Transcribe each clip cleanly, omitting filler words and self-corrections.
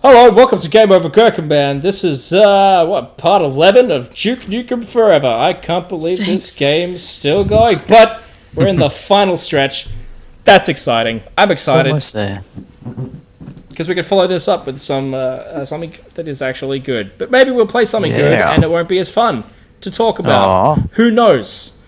Hello, welcome to Game Over Gerkinman. This is, part 11 of Duke Nukem Forever. I can't believe this game's still going, but we're in the final stretch. That's exciting. I'm excited. Almost there. Because we could follow this up with something that is actually good. But maybe we'll play something good and it won't be as fun to talk about. Aww. Who knows?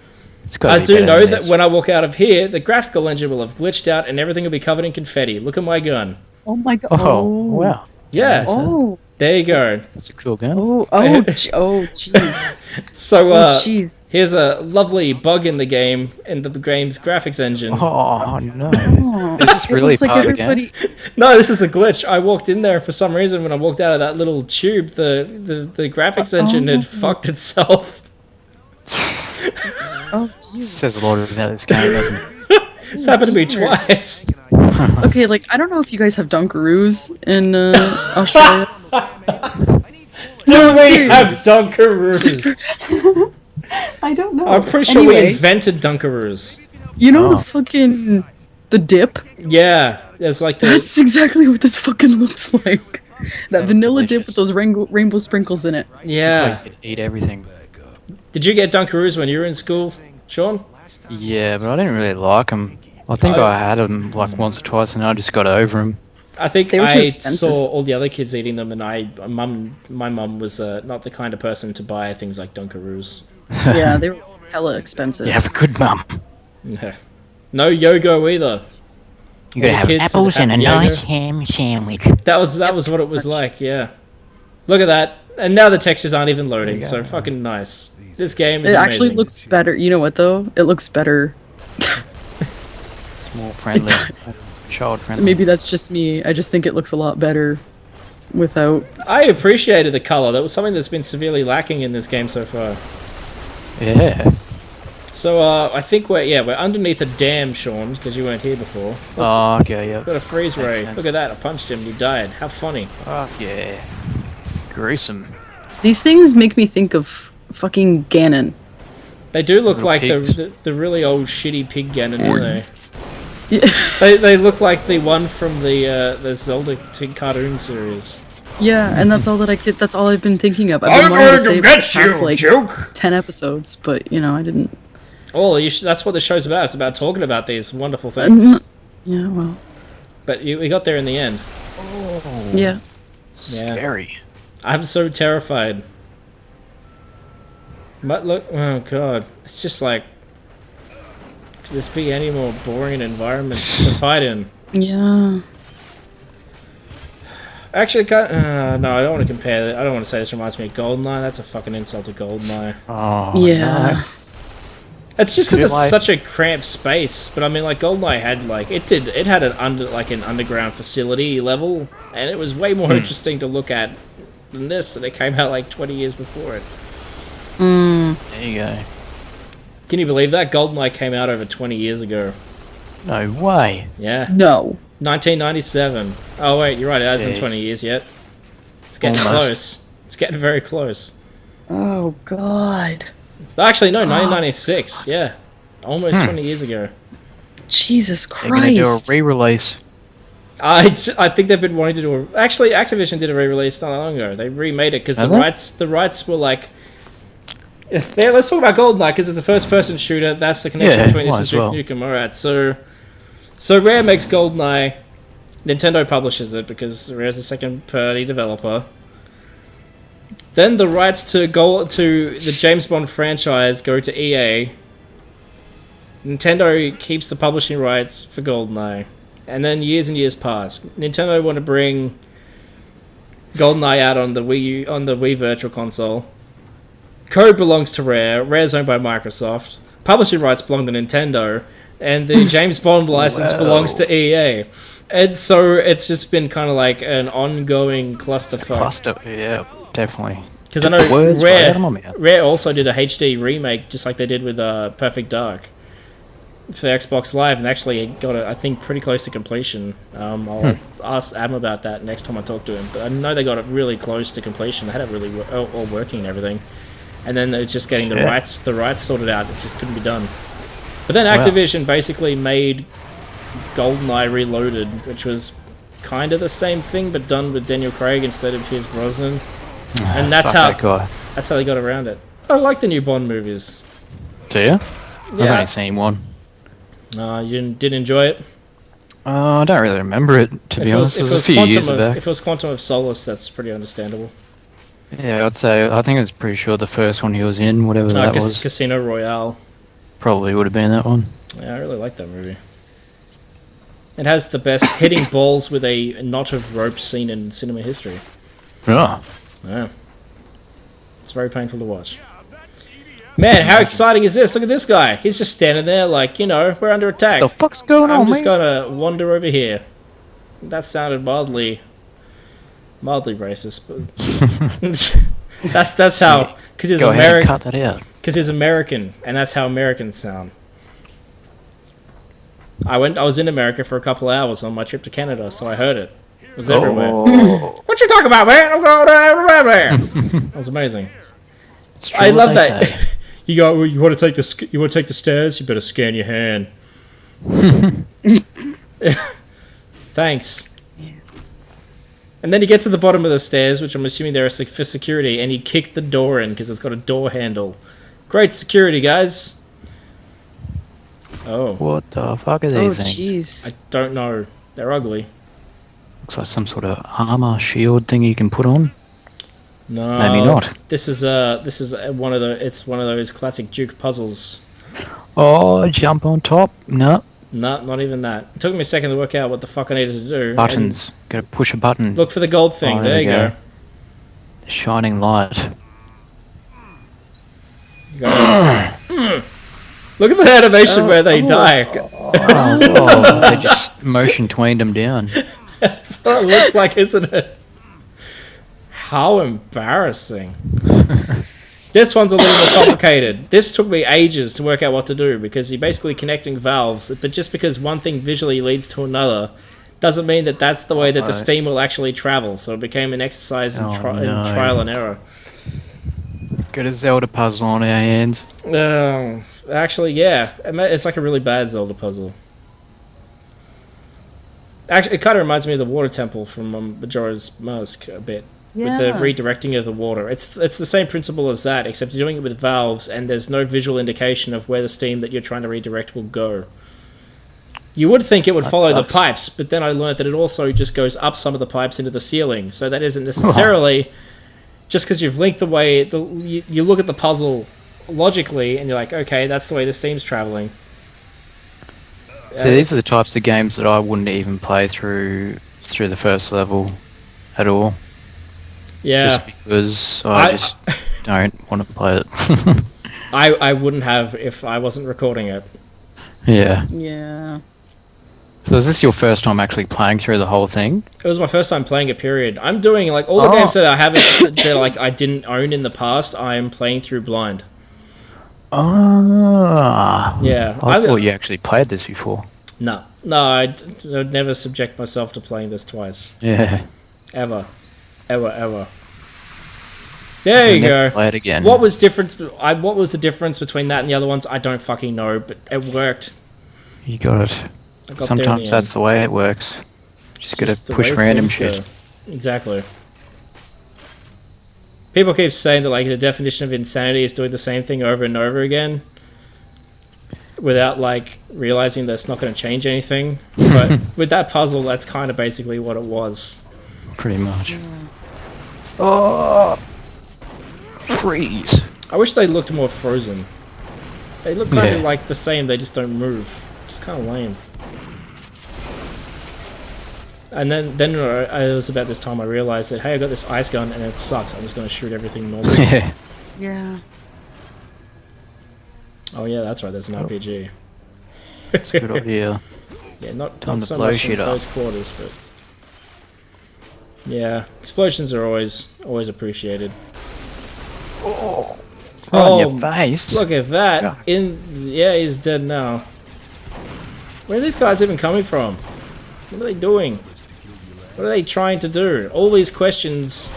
I do know that when I walk out of here, the graphical engine will have glitched out and everything will be covered in confetti. Look at my gun. Oh my god. Oh, wow. Yeah. Oh. There you go. That's a cool gun. Jeez. So, here's a lovely bug in the game's graphics engine. Oh, no. Oh. Is this really like part of the game? No, this is a glitch. I walked in there for some reason when I walked out of that little tube, the graphics engine had fucked itself. Oh, jeez. Says a lot about this game, doesn't it? It's happened to me twice. Okay, like, I don't know if you guys have Dunkaroos in Australia. Do we have Dunkaroos? I don't know. I'm pretty sure we invented Dunkaroos. You know the dip? Yeah, there's like That's exactly what this fucking looks like. That vanilla delicious. dip with those rainbow sprinkles in it. Yeah. It's like you could eat everything. Did you get Dunkaroos when you were in school, Sean? Yeah, but I didn't really like them. I think I had them like once or twice and I just got over them. I think They were too I expensive. saw all the other kids eating them, and my mum was not the kind of person to buy things like Dunkaroos. Yeah, they were hella expensive. You have a good mum. Yeah. No Yogo either. You gotta All the have kids apples that and a have nice Yogo. ham sandwich. That was what it was like. Yeah. Look at that, and now the textures aren't even loading. So fucking nice. This game is It actually amazing. looks better. You know what though? It looks better. It's more friendly. Child friendly. Maybe that's just me. I just think it looks a lot better without. I appreciated the color. That was something that's been severely lacking in this game so far. Yeah. So I think we're underneath a dam, Sean, because you weren't here before. Oh, okay, yeah. Got a freeze ray. sense. Look at that! I punched him. He died. How funny. Oh, yeah. Gruesome. These things make me think of fucking Ganon. They do look Little like pigs. the really old shitty pig Ganon, don't they? Yeah. They look like the one from the Zelda cartoon series. Yeah, and that's all that I could. That's all I've been thinking of. I've been wanting to say for the past, like, joke. 10 episodes, but you know I didn't. Oh, that's what the show's about. It's about talking about these wonderful things. Yeah, well, But we got there in the end. yeah. Yeah. Scary. I'm so terrified. But look, oh god, it's just like, could this be any more boring environment to fight in? Yeah. Actually, no, I don't want to compare. I don't want to say this reminds me of GoldenEye. That's a fucking insult to GoldenEye. Oh, Yeah. no. It's just because Could it, it's like- such a cramped space. But I mean, like GoldenEye had it had an underground facility level, and it was way more interesting to look at than this. And it came out like 20 years before it. Mm. There you go. Can you believe that GoldenEye came out over 20 years ago? No way. Yeah. No. 1997. Oh wait, you're right. It hasn't Jeez. 20 years yet. It's getting Almost. close. It's getting very close. Oh God. Actually, no, 1996. Yeah, almost 20 years ago. Jesus They're gonna do a Christ. re-release. I think they've been wanting to do. Actually, Activision did a re-release not that long ago. They remade it because Have they? the rights were like. Yeah, let's talk about GoldenEye because it's a first-person shooter. That's the connection Yeah, between this might and as well. Nukem. All right, so Rare makes GoldenEye. Nintendo publishes it because Rare's a second-party developer. Then the rights to the James Bond franchise go to EA. Nintendo keeps the publishing rights for GoldenEye. And then years and years pass. Nintendo want to bring GoldenEye out on the Wii Virtual Console. Code belongs to Rare. Rare's owned by Microsoft. Publishing rights belong to Nintendo. And the James Bond license belongs to EA. And so it's just been kind of like an ongoing clusterfuck. Cluster. Yeah, definitely. Because I Took the know words right out of my mouth. Rare also did a HD remake, just like they did with Perfect Dark for Xbox Live, and actually got it, I think, pretty close to completion. I'll ask Adam about that next time I talk to him. But I know they got it really close to completion. They had it really all working and everything, and then they're just getting the rights sorted out. It just couldn't be done. But then Activision basically made GoldenEye Reloaded, which was kind of the same thing, but done with Daniel Craig instead of Pierce Brosnan. And that's Fuck how that guy. that's how they got around it. I like the new Bond movies. Do you? I've Yeah. only seen one. You didn't enjoy it. I don't really remember it, to be honest. It was a few years back. If it was Quantum of Solace, that's pretty understandable. Yeah, I'd say, I think it's pretty sure the first one he was in, whatever that was. Casino Royale. Probably would have been that one. Yeah, I really like that movie. It has the best hitting balls with a knot of rope scene in cinema history. Yeah. Yeah. It's very painful to watch. Man, how exciting is this? Look at this guy. He's just standing there like, we're under attack. The fuck's going on, I'm just mate? gonna wander over here. That sounded mildly racist, but that's how, because he's Go ahead and American. cut that out. Because he's American, and that's how Americans sound. I was in America for a couple hours on my trip to Canada, so I heard it. It was everywhere. Oh. What you talking about, man? I'm going everywhere. That was amazing. It's true I what love they that. say. You want to take the stairs? You better scan your hand. Thanks. And then you get to the bottom of the stairs, which I'm assuming they're for security, and you kick the door in because it's got a door handle. Great security, guys. Oh, What the fuck are Oh, these things? jeez. I don't know. They're ugly. Looks like some sort of armor shield thing you can put on. No, Maybe not. This is one of those classic Duke puzzles. Oh, jump on top. No. No, not even that. It took me a second to work out what the fuck I needed to do. Buttons. Gotta push a button. And look for the gold thing. Oh, there you go. Shining light. You got it. Look at the animation where they die. Oh, they just motion tweened them down. That's what it looks like, isn't it? How embarrassing. This one's a little more complicated. This took me ages to work out what to do because you're basically connecting valves, but just because one thing visually leads to another doesn't mean that that's the way that the steam will actually travel. So it became an exercise in, in trial and error. Got a Zelda puzzle on our hands. Actually, yeah. It's like a really bad Zelda puzzle. Actually, it kind of reminds me of the water temple from Majora's Mask a bit. With the redirecting of the water. It's the same principle as that, except you're doing it with valves and there's no visual indication of where the steam that you're trying to redirect will go. You would think it would follow the pipes, but then I learned that it also just goes up some of the pipes into the ceiling. So that isn't necessarily... just because you've linked the way... you look at the puzzle logically and you're like, okay, that's the way the steam's traveling. So these are the types of games that I wouldn't even play through the first level at all. Yeah. Just because I just don't want to play it. I wouldn't have if I wasn't recording it. Yeah. Yeah. So is this your first time actually playing through the whole thing? It was my first time playing it, period. I'm doing, like, all the games that I haven't, that, like, I didn't own in the past, I'm playing through blind. Yeah. I thought you actually played this before. No, I'd never subject myself to playing this twice. Yeah. Ever. There you go. Play it again. What was the difference between that and the other ones? I don't fucking know, but it worked. You got it. I got there in Sometimes the that's end. the way it works. Just gotta Just the push way random things shit. go. Exactly. People keep saying that, like, the definition of insanity is doing the same thing over and over again without, like, realizing that it's not going to change anything. But with that puzzle, that's kind of basically what it was. Pretty much. Oh, freeze! I wish they looked more frozen. They look kind of like the same, they just don't move. It's kind of lame. And then it was about this time I realized that, hey, I got this ice gun and it sucks. I'm just going to shoot everything normally. Yeah. Yeah. Oh yeah, that's right. There's an RPG. It's a good idea. Yeah, not Time to so blow much in shit up. close quarters, but yeah, explosions are always appreciated. Oh, in your face! Look at that! Yeah. Yeah, he's dead now. Where are these guys even coming from? What are they doing? What are they trying to do? All these questions,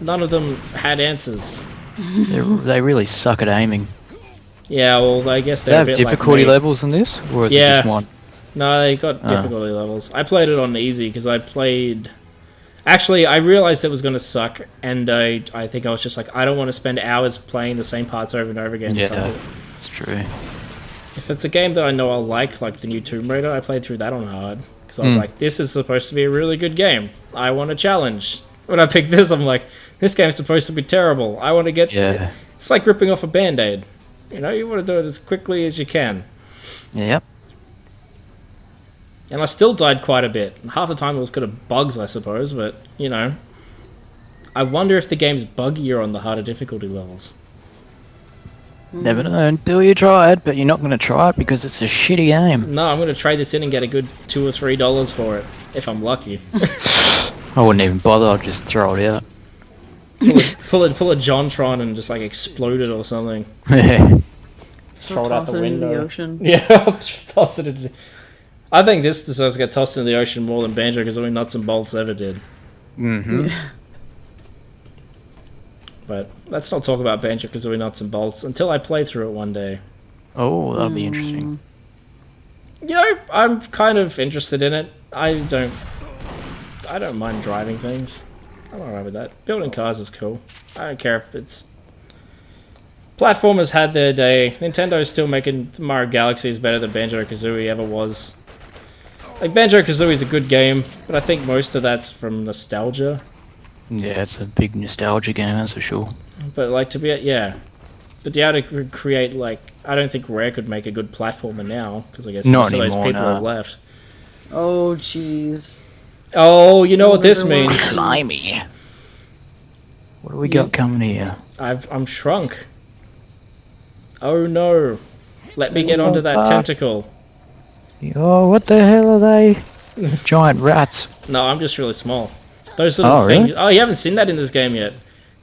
none of them had answers. They really suck at aiming. Yeah, well, I guess Do they're they a have bit difficulty like me. levels in this, or is it Yeah. just one? No, they got difficulty levels. I played it on easy because I played. Actually, I realized it was going to suck, and I think I was just like, I don't want to spend hours playing the same parts over and over again. Yeah, So it's true. if it's a game that I know I'll like the new Tomb Raider, I played through that on hard because I was like, this is supposed to be a really good game. I want a challenge. When I picked this, I'm like, this game's supposed to be terrible. I want to get. Yeah. It's like ripping off a Band-Aid. You know, you want to do it as quickly as you can. Yep. And I still died quite a bit. Half the time it was because of bugs, I suppose, but, you know. I wonder if the game's buggier on the harder difficulty levels. Never know until you try it, but you're not going to try it because it's a shitty game. No, I'm going to trade this in and get a good $2 or $3 for it, if I'm lucky. I wouldn't even bother, I'd just throw it out. Pull a JonTron and just, like, explode it or something. Throw it out Toss the it into window. the ocean. Yeah, I'll toss it into... I think this deserves to get tossed into the ocean more than Banjo-Kazooie Nuts and Bolts ever did. Mm-hmm. But let's not talk about Banjo-Kazooie Nuts and Bolts until I play through it one day. Oh, that'll be interesting. You know, I'm kind of interested in it. I don't mind driving things. I'm alright with that. Building cars is cool. I don't care if it's... Platformers had their day. Nintendo's still making Mario Galaxies better than Banjo-Kazooie ever was. Like, Banjo-Kazooie is a good game, but I think most of that's from nostalgia. Yeah, it's a big nostalgia game, that's for sure. But, like, to be... Yeah. But to be able to create, like... I don't think Rare could make a good platformer now, because I guess most of those people have left. Oh, jeez. Oh, you know what this means. Slimy. What do we got coming here? I'm shrunk. Oh no. Let me get onto that tentacle. Oh, what the hell are they? Giant rats. No, I'm just really small. Those little things. Really? Oh, you haven't seen that in this game yet.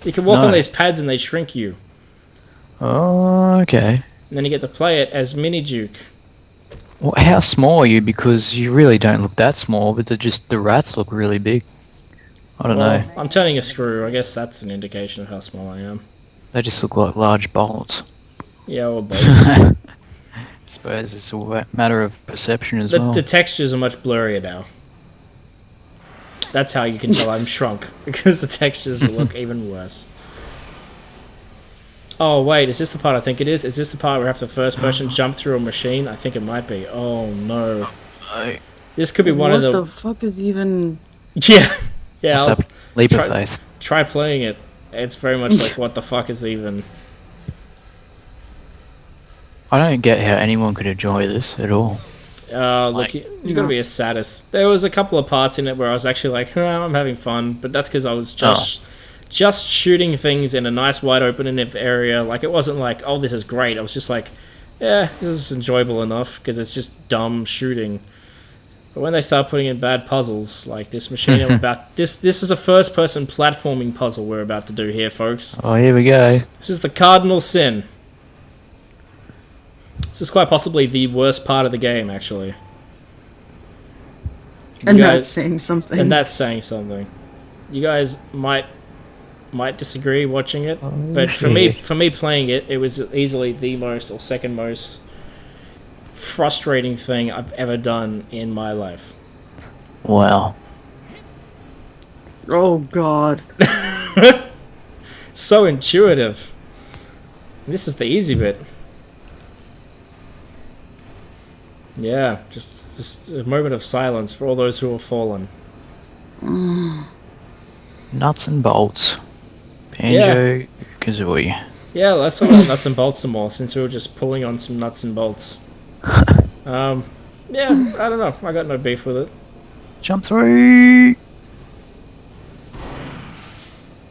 You can walk on these pads and they shrink you. Oh, okay. And then you get to play it as Mini Duke. Well, how small are you? Because you really don't look that small, but the rats look really big. I don't know. I'm turning a screw. I guess that's an indication of how small I am. They just look like large bolts. Yeah, or both. I suppose it's a matter of perception as well. The textures are much blurrier now. That's how you can tell I'm shrunk, because the textures look even worse. Oh, wait, is this the part I think it is? Is this the part where I have to first person jump through a machine? I think it might be. Oh, no. This could be one of the... What the fuck is even... Yeah. Yeah, What's up? Leap of faith. Try playing it. It's very much like, what the fuck is even... I don't get how anyone could enjoy this at all. Look, you gotta be a sadist. There was a couple of parts in it where I was actually like, I'm having fun, but that's because I was just shooting things in a nice wide open area. Like, it wasn't like, oh, this is great. I was just like, yeah, this is enjoyable enough because it's just dumb shooting. But when they start putting in bad puzzles, like this machine, this is a first-person platforming puzzle we're about to do here, folks. Oh, here we go. This is the cardinal sin. This is quite possibly the worst part of the game, actually. And that's saying something. And that's saying something. You guys might disagree watching it, but for me playing it, it was easily the most or second most frustrating thing I've ever done in my life. Wow. Oh god. So intuitive. This is the easy bit. Yeah, just a moment of silence for all those who have fallen. Nuts and bolts. Banjo-Kazooie. Yeah, let's talk about nuts and bolts some more, since we were just pulling on some nuts and bolts. Yeah, I don't know. I got no beef with it. Jump through!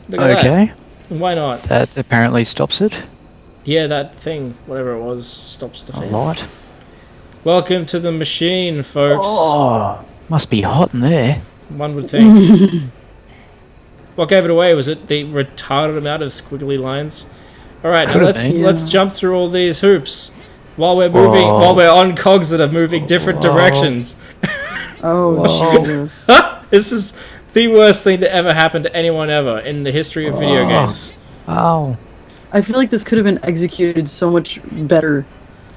Look at Okay. that. Why not? That apparently stops it. Yeah, that thing, whatever it was, stops the A fan. light. Welcome to the machine, folks. Oh, must be hot in there. One would think. What gave it away? Was it the retarded amount of squiggly lines? Alright, now let's jump through all these hoops. While we're moving, while we're on cogs that are moving different directions. Oh, Jesus. This is the worst thing that ever happened to anyone ever in the history of video games. Oh. I feel like this could have been executed so much better.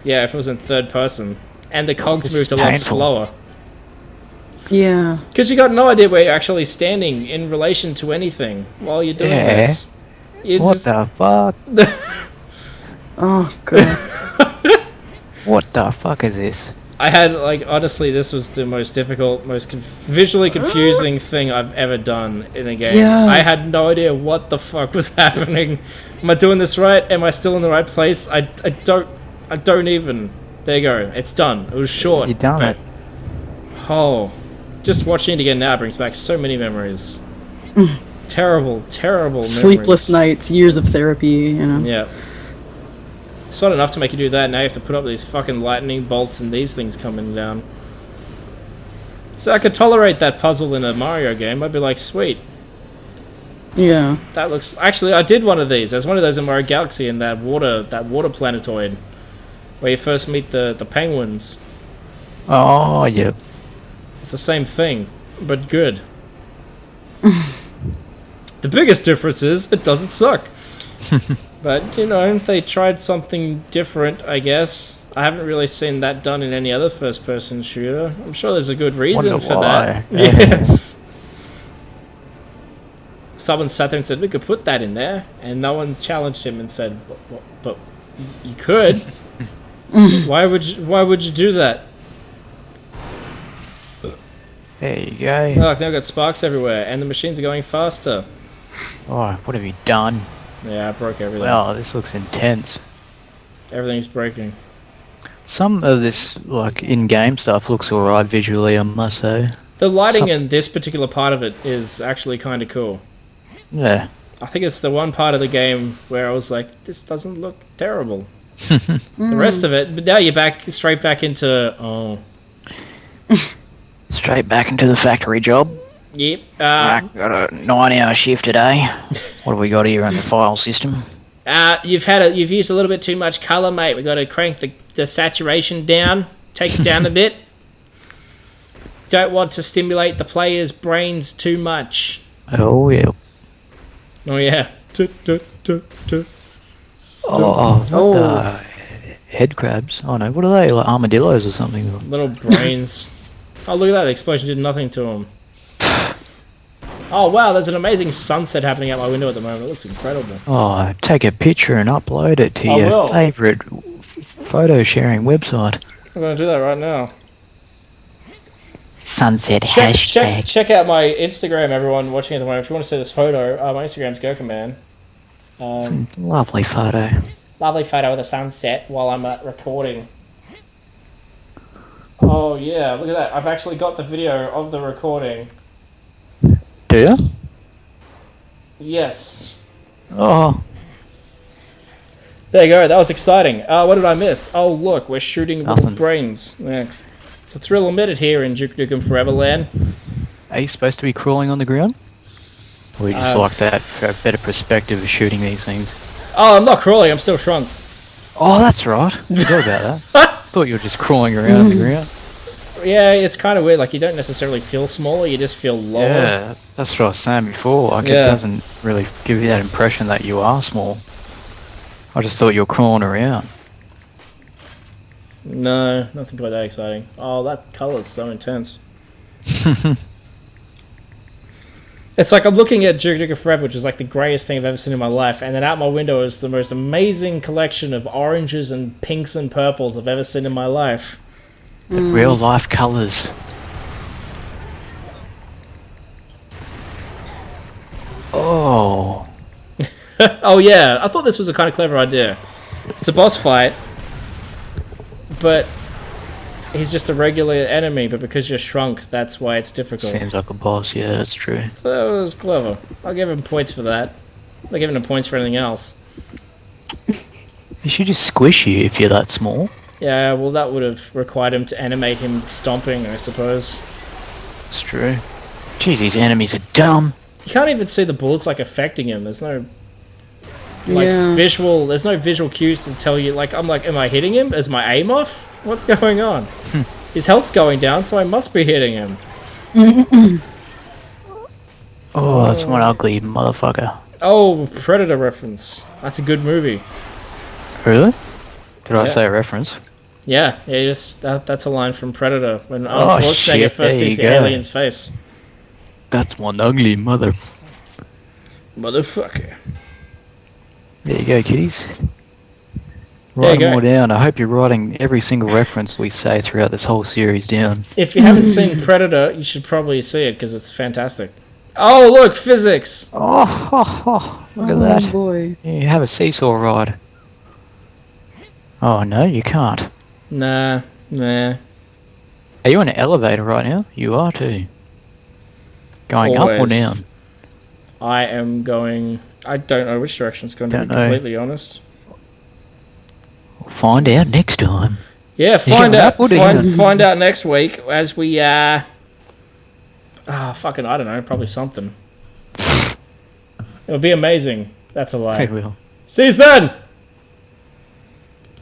Yeah, if it was in third person. and the cogs This moved is a lot painful. slower. Yeah. Because you got no idea where you're actually standing in relation to anything while you're doing Yeah. this. You What just- the fuck? Oh god. What the fuck is this? I had, like, honestly, this was the most difficult, most visually confusing thing I've ever done in a game. Yeah. I had no idea what the fuck was happening. Am I doing this right? Am I still in the right place? I don't even. There you go. It's done. It was short. You done but- it. Oh. Just watching it again now brings back so many memories. Terrible, terrible Sleepless memories. nights, years of therapy, you know. Yeah. It's not enough to make you do that. Now you have to put up these fucking lightning bolts and these things coming down. So I could tolerate that puzzle in a Mario game. I'd be like, sweet. Yeah. That looks... Actually, I did one of these. There's one of those in Mario Galaxy in that water planetoid. Where you first meet the penguins. Oh, yeah. It's the same thing, but good. The biggest difference is it doesn't suck. But, you know, they tried something different, I guess. I haven't really seen that done in any other first-person shooter. I'm sure there's a good reason Wonder for why. that. Yeah. Someone sat there and said, we could put that in there. And no one challenged him and said, but you could. Why would you do that? There you go. Oh, I've now got sparks everywhere, and the machines are going faster. Oh, what have you done? Yeah, I broke everything. Wow, this looks intense. Everything's breaking. Some of this, like, in-game stuff looks alright visually, I must say. The lighting in this particular part of it is actually kind of cool. Yeah. I think it's the one part of the game where I was like, this doesn't look terrible. The rest of it, but now you're straight back into, oh, Straight back into the factory job. yep. Got a 9-hour shift today. What have we got here on the file system? You've used a little bit too much color, mate. We got to crank the saturation down, take it down a bit. Don't want to stimulate the player's brains too much. Oh, yeah. Oh yeah. Oh, what the head crabs? Oh no, what are they? Like armadillos or something? Little brains. Oh, look at that. The explosion did nothing to them. Oh, wow. There's an amazing sunset happening out my window at the moment. It looks incredible. Oh, take a picture and upload it to I your will. favourite photo sharing website. I'm going to do that right now. Sunset hashtag. Check out my Instagram, everyone watching at the moment. If you want to see this photo, my Instagram's Gerkinman. Lovely photo. Lovely photo of the sunset while I'm recording. Oh, yeah. Look at that. I've actually got the video of the recording. Do you? Yes. Oh, There you go. That was exciting. What did I miss? Oh, look. We're shooting little Nothing. brains. Next. It's a thrill omitted here in Duke Nukem Foreverland. are you supposed to be crawling on the ground? Or you just like that for a better perspective of shooting these things? Oh, I'm not crawling. I'm still shrunk. Oh, that's right. Forgot about that. Thought you were just crawling around on the ground. Yeah, it's kind of weird. Like, you don't necessarily feel smaller. You just feel lower. Yeah, that's what I was saying before. Like, Yeah. it doesn't really give you that impression that you are small. I just thought you were crawling around. No, nothing quite that exciting. Oh, that color's so intense. It's like I'm looking at Duke Nukem Forever, which is like the greyest thing I've ever seen in my life, and then out my window is the most amazing collection of oranges and pinks and purples I've ever seen in my life. The real life colours. Oh. Oh yeah, I thought this was a kind of clever idea. It's a boss fight, but he's just a regular enemy, but because you're shrunk, that's why it's difficult. Seems like a boss, yeah, that's true. So that was clever. I'll give him points for that. I'm not giving him points for anything else. He should just squish you if you're that small. Yeah, well that would have required him to animate him stomping, I suppose. It's true. Jeez, these enemies are dumb. You can't even see the bullets like affecting him. There's no like Yeah. visual. There's no visual cues to tell you. Like I'm like, am I hitting him? Is my aim off? What's going on? His health's going down, so I must be hitting him. Oh, that's one ugly motherfucker. Oh, Predator reference. That's a good movie. Really? Did I Yeah. say a reference? Yeah, just that's a line from Predator when Oh, Arnold Schwarzenegger shit, first there sees you the go. alien's face. That's one ugly mother. Motherfucker. There you go, kiddies. There you Write them go. all down. I hope you're writing every single reference we say throughout this whole series down. If you haven't seen Predator, you should probably see it because it's fantastic. Oh, look, physics! Look at Oh that. boy. You have a seesaw ride. Oh, no, you can't. Nah. Are you in an elevator right now? You are too. Going up or Always. down? I am going... I don't know which direction it's going to Don't be know. completely honest. We'll find out next time. Yeah, going up or down? find out next week as we, fucking, I don't know, probably something. It'll be amazing. That's a lie. It will. See you then!